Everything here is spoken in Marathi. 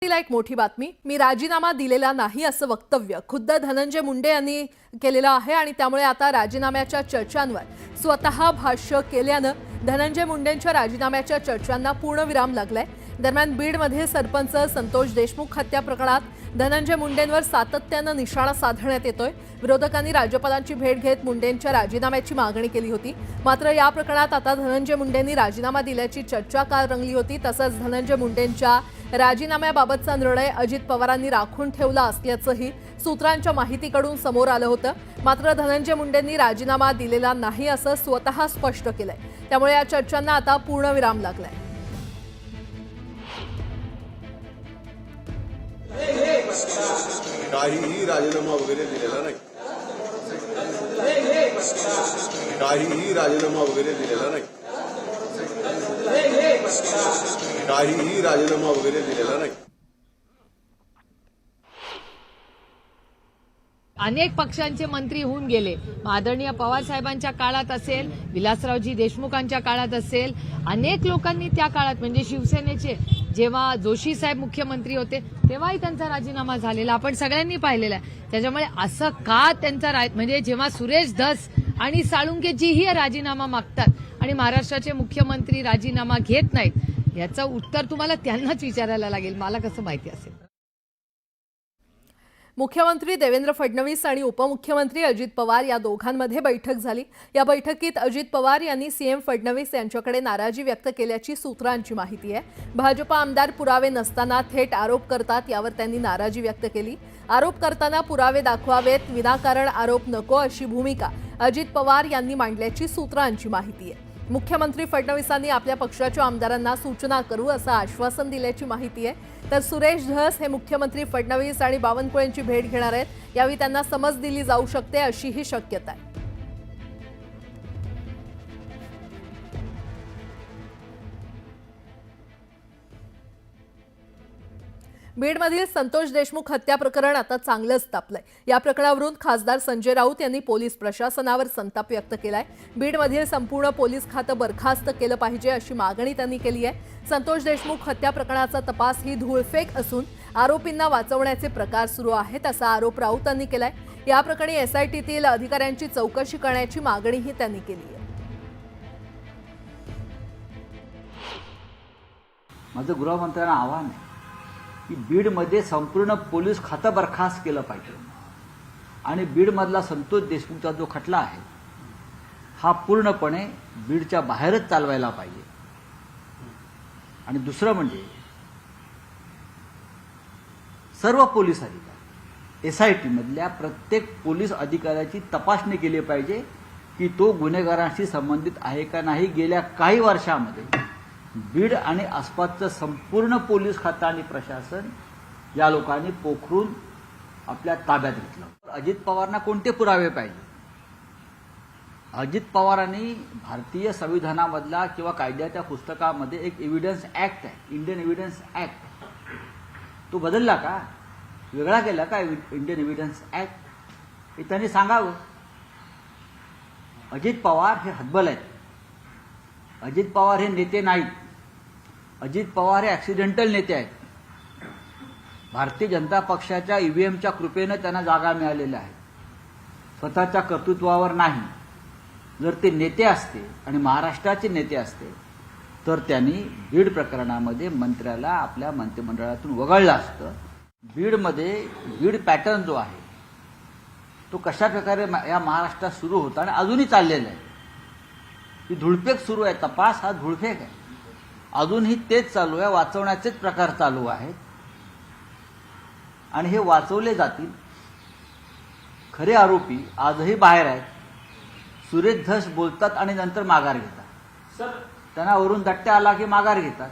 एक मोठी बातमी। मी राजीनामा दिलेला नाही असं वक्तव्य खुद्द धनंजय मुंडे यांनी केलेलं आहे आणि त्यामुळे आता राजीनाम्याच्या चर्चांवर स्वतः भाष्य केल्यानं धनंजय मुंडेंच्या राजीनाम्याच्या चर्चांना पूर्णविराम लागलाय। दरम्यान बीडमध्ये सरपंच संतोष देशमुख हत्या प्रकरणात धनंजय मुंडेंवर सातत्यानं निशाणा साधण्यात येतोय। विरोधकांनी राज्यपालांची भेट घेत मुंडेंच्या राजीनाम्याची मागणी केली होती। मात्र या प्रकरणात आता धनंजय मुंडेंनी राजीनामा दिल्याची चर्चा काल रंगली होती। तसंच धनंजय मुंडेंच्या राजीनाम्याबाबतचा निर्णय अजित पवारांनी राखून ठेवला असल्याचंही सूत्रांच्या माहितीकडून समोर आलं होतं। मात्र धनंजय मुंडेंनी राजीनामा दिलेला नाही असं स्वतः स्पष्ट केलंय। त्यामुळे या चर्चांना आता पूर्णविराम लागलाय। काहीही राजीनामा वगैरे दिलेला नाही। काहीही राजीनामा वगैरे दिलेला नाही। काहीही राजीनामा वगैरे दिलेला नाही। अनेक पक्षांचे मंत्री होऊन गेले। आदरणीय पवार साहेबांच्या काळात असेल, विलासरावजी देशमुखांच्या काळात असेल, अनेक लोकांनी त्या काळात म्हणजे शिवसेनेचे जेव्हा जोशी साहेब मुख्यमंत्री होते तेव्हाही त्यांचा राजीनामा झालेला आपण सगळ्यांनी पाहिलेला आहे। त्याच्यामुळे असं का त्यांचा म्हणजे जेव्हा सुरेश धस आणि साळुंकेजीही राजीनामा मागतात आणि महाराष्ट्राचे मुख्यमंत्री राजीनामा घेत नाहीत, याचं उत्तर तुम्हाला त्यांनाच विचारायला लागेल, मला कसं माहिती असेल। मुख्यमंत्री देवेंद्र फडणवीस आणि उपमुख्यमंत्री अजित पवार या दोघांमध्ये बैठक झाली। या बैठकीत अजित पवार यांनी सीएम फडणवीस यांच्याकडे नाराजी व्यक्त केल्याची सूत्रांची माहिती आहे। भाजप आमदार पुरावे नसताना थेट आरोप करतात, यावर त्यांनी नाराजी व्यक्त केली। आरोप करताना पुरावे दाखवावेत, विनाकारण आरोप नको अशी भूमिका अजित पवार यांनी मांडल्याची सूत्रांची माहिती आहे। मुख्यमंत्री फडणवीसांनी आपल्या पक्षाच्या आमदारांना सूचना करू असं आश्वासन दिल्याची माहिती आहे। तर सुरेश धस हे मुख्यमंत्री फडणवीस आणि बावनकुळेंची भेट घेणार आहेत। यावेळी त्यांना समज दिली जाऊ शकते अशीही शक्यता आहे। बीडमधील संतोष देशमुख हत्या प्रकरण आता चांगलंच तापलंय। या प्रकरणावरून खासदार संजय राऊत यांनी पोलीस प्रशासनावर संताप व्यक्त केलाय। बीडमधील संपूर्ण पोलीस खातं बरखास्त केलं पाहिजे अशी मागणी त्यांनी केली आहे। संतोष देशमुख हत्या प्रकरणाचा तपास ही धूळफेक असून आरोपींना वाचवण्याचे प्रकार सुरू आहेत असा आरोप राऊतांनी केलाय। या प्रकरणी एसआयटीतील अधिकाऱ्यांची चौकशी करण्याची मागणीही त्यांनी केली आहे। माझं गृहमंत्र्यांना आव्हान आहे की बीडमध्ये संपूर्ण पोलीस खातं बरखास्त केलं पाहिजे आणि बीडमधला संतोष देशमुखचा जो खटला आहे हा पूर्णपणे बीडच्या बाहेरच चालवायला पाहिजे। आणि दुसरं म्हणजे सर्व पोलीस अधिकारी एसआयटी मधल्या प्रत्येक पोलीस अधिकाऱ्याची तपासणी केली पाहिजे की तो गुन्हेगारांशी संबंधित आहे का नाही। गेल्या काही वर्षांमध्ये बीड आणि आसपासचं संपूर्ण पोलीस खातं आणि प्रशासन या लोकांनी पोखरून आपल्या ताब्यात घेतलं। अजित पवारांना कोणते पुरावे पाहिजे? अजित पवारांनी भारतीय संविधानामधला किंवा कायद्याच्या पुस्तकामध्ये एक एव्हिडन्स ऍक्ट आहे, इंडियन एव्हिडन्स ऍक्ट, तो बदलला का, वेगळा केला का इंडियन एव्हिडन्स ऍक्ट? हे त्यांनी सांगावं। अजित पवार हे हतबल आहेत, अजित पवार हे नेते नाहीत, अजित पवार हे ऍक्सिडेंटल नेते आहेत। भारतीय जनता पक्षाच्या ईव्हीएमच्या कृपेनं त्यांना जागा मिळालेल्या आहेत, स्वतःच्या कर्तृत्वावर नाही। जर ते नेते असते आणि महाराष्ट्राचे नेते असते तर त्यांनी बीड प्रकरणामध्ये मंत्र्याला आपल्या मंत्रिमंडळातून वगळलं असतं। बीडमध्ये बीड पॅटर्न जो आहे तो कशा प्रकारे या महाराष्ट्रात सुरू होता आणि अजूनही चाललेला आहे, ही धुळफेक सुरू आहे। तपास हा धुळफेक आहे, अजूनही तेच चालू आहे, वाचवण्याचेच प्रकार चालू आहेत आणि हे वाचवले जातील। खरे आरोपी आजही बाहेर आहेत। सुरेश धस बोलतात आणि नंतर माघार घेतात, त्यांना वरून दट्ट्या आला की माघार घेतात।